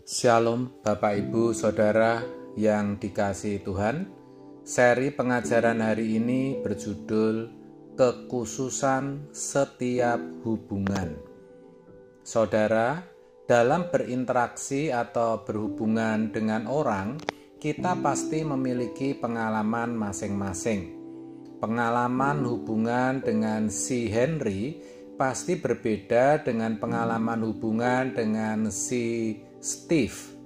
Shalom Bapak Ibu Saudara yang dikasihi Tuhan. Seri pengajaran hari ini berjudul Kekhususan Setiap Hubungan. Saudara, dalam berinteraksi atau berhubungan dengan orang, kita pasti memiliki pengalaman masing-masing. Pengalaman hubungan dengan si Henry pasti berbeda dengan pengalaman hubungan dengan si Steve.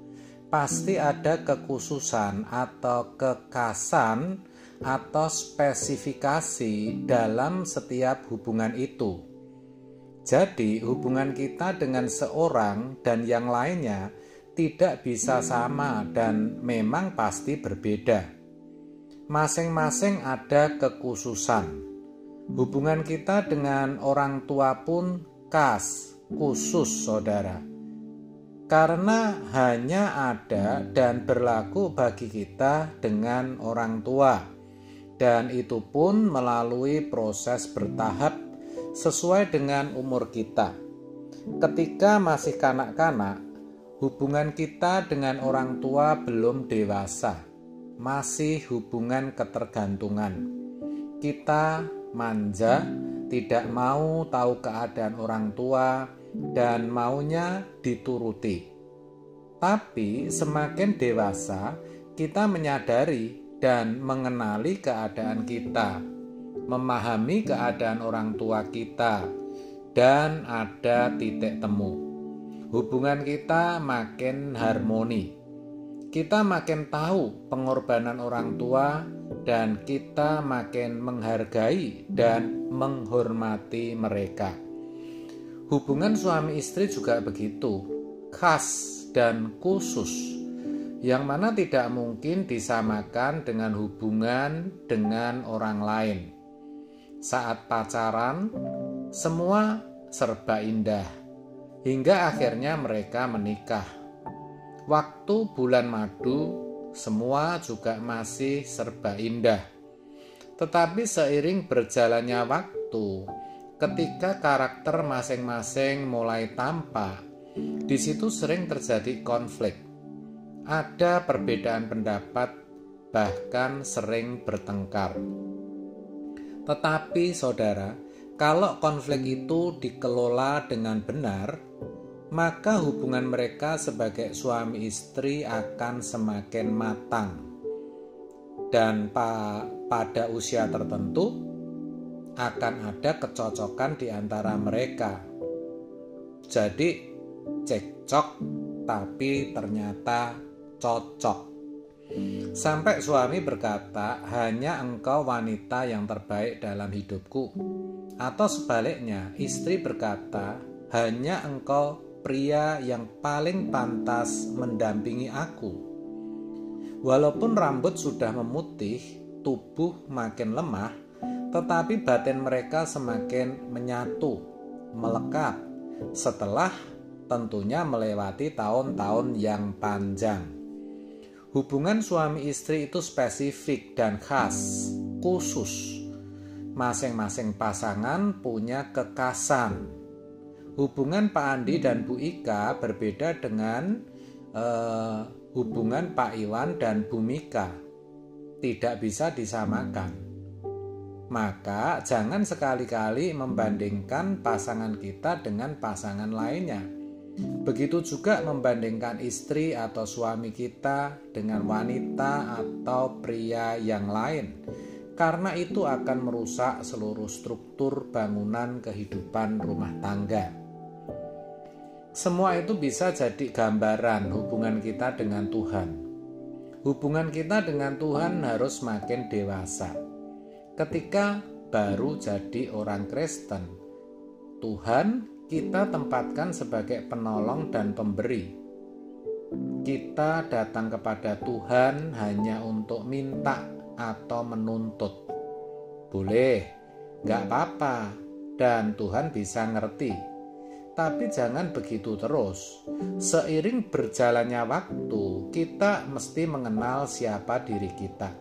Pasti ada kekhususan atau kekhasan atau spesifikasi dalam setiap hubungan itu. Jadi hubungan kita dengan seorang dan yang lainnya tidak bisa sama dan memang pasti berbeda. Masing-masing ada kekhususan. Hubungan kita dengan orang tua pun khusus saudara. Karena hanya ada dan berlaku bagi kita dengan orang tua. Dan itu pun melalui proses bertahap sesuai dengan umur kita. Ketika masih kanak-kanak, hubungan kita dengan orang tua belum dewasa. Masih hubungan ketergantungan. Kita manja, tidak mau tahu keadaan orang tua, dan maunya dituruti. Tapi semakin dewasa, kita menyadari dan mengenali keadaan kita, memahami keadaan orang tua kita, dan ada titik temu. Hubungan kita makin harmoni. Kita makin tahu pengorbanan orang tua, dan kita makin menghargai dan menghormati mereka. Hubungan suami istri juga begitu, khas dan khusus, yang mana tidak mungkin disamakan dengan hubungan dengan orang lain. Saat pacaran, semua serba indah, hingga akhirnya mereka menikah. Waktu bulan madu, semua juga masih serba indah. Tetapi seiring berjalannya waktu, ketika karakter masing-masing mulai tampak, di situ sering terjadi konflik. Ada perbedaan pendapat, bahkan sering bertengkar. Tetapi saudara, kalau konflik itu dikelola dengan benar, maka hubungan mereka sebagai suami istri akan semakin matang. Dan pada usia tertentu, akan ada kecocokan di antara mereka. Jadi cekcok tapi ternyata cocok. Sampai suami berkata, hanya engkau wanita yang terbaik dalam hidupku. Atau sebaliknya, istri berkata, hanya engkau pria yang paling pantas mendampingi aku. Walaupun rambut sudah memutih, tubuh makin lemah, tetapi batin mereka semakin menyatu, melekat, setelah tentunya melewati tahun-tahun yang panjang. Hubungan suami istri itu spesifik dan khas, khusus. Masing-masing pasangan punya kekhasan. Hubungan Pak Andi dan Bu Ika berbeda dengan hubungan Pak Iwan dan Bu Mika. Tidak bisa disamakan. Maka jangan sekali-kali membandingkan pasangan kita dengan pasangan lainnya. Begitu juga membandingkan istri atau suami kita dengan wanita atau pria yang lain. Karena itu akan merusak seluruh struktur bangunan kehidupan rumah tangga. Semua itu bisa jadi gambaran hubungan kita dengan Tuhan. Hubungan kita dengan Tuhan harus makin dewasa. Ketika baru jadi orang Kristen, Tuhan kita tempatkan sebagai penolong dan pemberi. Kita datang kepada Tuhan hanya untuk minta atau menuntut. Boleh, gak apa-apa, dan Tuhan bisa ngerti. Tapi jangan begitu terus. Seiring berjalannya waktu, kita mesti mengenal siapa diri kita.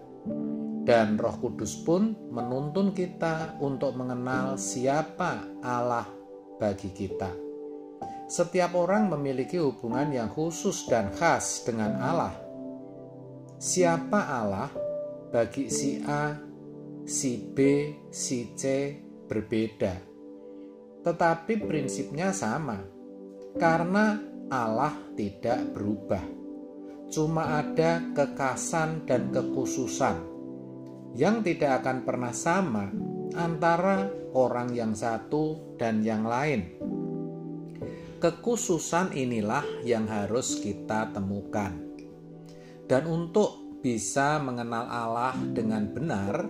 Dan Roh Kudus pun menuntun kita untuk mengenal siapa Allah bagi kita. Setiap orang memiliki hubungan yang khusus dan khas dengan Allah. Siapa Allah bagi si A, si B, si C berbeda. Tetapi prinsipnya sama, karena Allah tidak berubah. Cuma ada kekhasan dan kekhususan yang tidak akan pernah sama antara orang yang satu dan yang lain. Kekhususan inilah yang harus kita temukan. Dan untuk bisa mengenal Allah dengan benar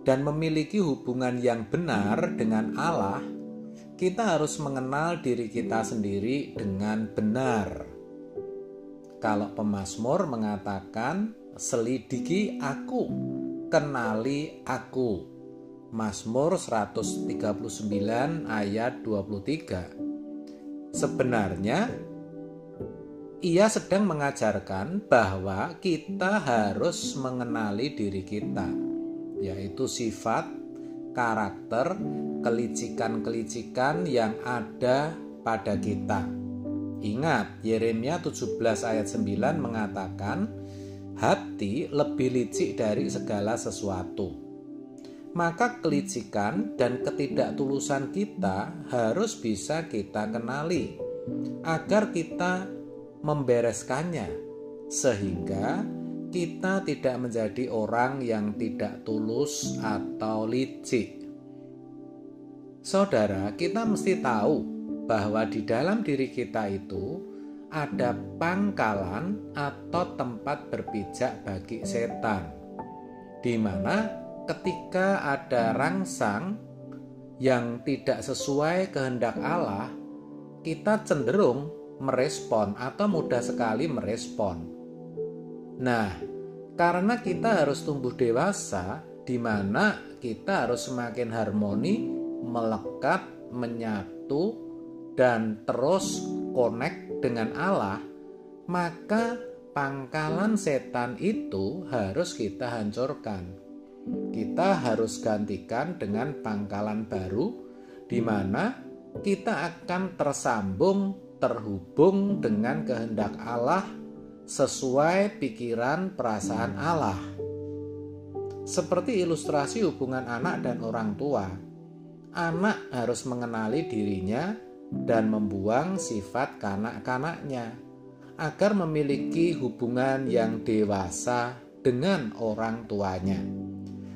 dan memiliki hubungan yang benar dengan Allah, kita harus mengenal diri kita sendiri dengan benar. Kalau pemazmur mengatakan, selidiki aku, kenali aku. Mazmur 139 ayat 23. Sebenarnya ia sedang mengajarkan bahwa kita harus mengenali diri kita, yaitu sifat, karakter, kelicikan-kelicikan yang ada pada kita. Ingat, Yeremia 17 ayat 9 mengatakan, hati lebih licik dari segala sesuatu. Maka kelicikan dan ketidaktulusan kita harus bisa kita kenali agar kita membereskannya, sehingga kita tidak menjadi orang yang tidak tulus atau licik. Saudara, kita mesti tahu bahwa di dalam diri kita itu ada pangkalan atau tempat berpijak bagi setan, di mana ketika ada rangsang yang tidak sesuai kehendak Allah, kita cenderung merespon atau mudah sekali merespon. Nah, karena kita harus tumbuh dewasa, di mana kita harus semakin harmoni, melekat, menyatu, dan terus connect dengan Allah, maka pangkalan setan itu harus kita hancurkan. Kita harus gantikan dengan pangkalan baru, di mana kita akan tersambung, terhubung dengan kehendak Allah sesuai pikiran perasaan Allah. Seperti ilustrasi hubungan anak dan orang tua, anak harus mengenali dirinya dan membuang sifat kanak-kanaknya agar memiliki hubungan yang dewasa dengan orang tuanya.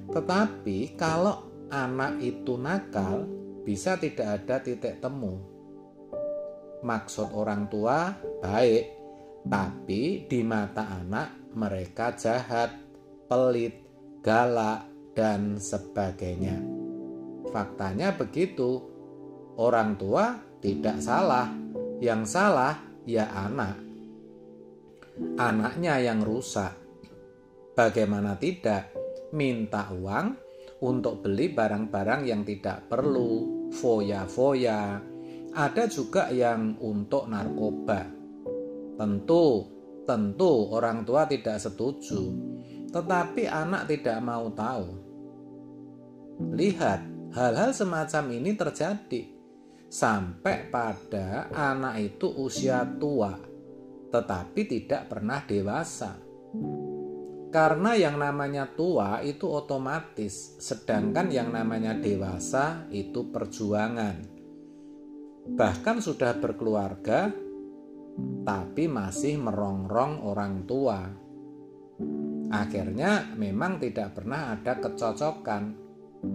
Tetapi kalau anak itu nakal, bisa tidak ada titik temu. Maksud orang tua baik, tapi di mata anak mereka jahat, pelit, galak, dan sebagainya. Faktanya begitu. Orang tua tidak salah, yang salah ya anak. Anaknya yang rusak. Bagaimana tidak? Minta uang untuk beli barang-barang yang tidak perlu, foya-foya. Ada juga yang untuk narkoba. Tentu orang tua tidak setuju, tetapi anak tidak mau tahu. Lihat, hal-hal semacam ini terjadi sampai pada anak itu usia tua, tetapi tidak pernah dewasa. Karena yang namanya tua itu otomatis, sedangkan yang namanya dewasa itu perjuangan. Bahkan sudah berkeluarga, tapi masih merongrong orang tua. Akhirnya memang tidak pernah ada kecocokan.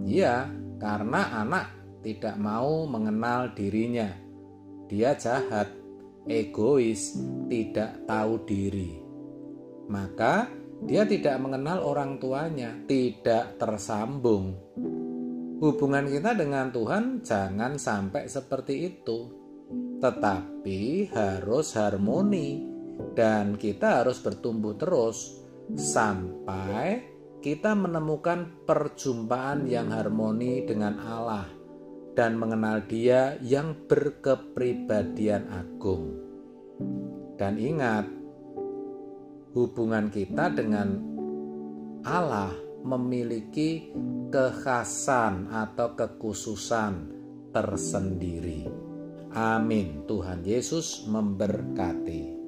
Ya, karena anak tidak mau mengenal dirinya. Dia jahat, egois, tidak tahu diri. Maka dia tidak mengenal orang tuanya, tidak tersambung. Hubungan kita dengan Tuhan jangan sampai seperti itu, tetapi harus harmoni, dan kita harus bertumbuh terus sampai kita menemukan perjumpaan yang harmoni dengan Allah dan mengenal Dia yang berkepribadian agung. Dan ingat, hubungan kita dengan Allah memiliki kekhasan atau kekhususan tersendiri. Amin. Tuhan Yesus memberkati.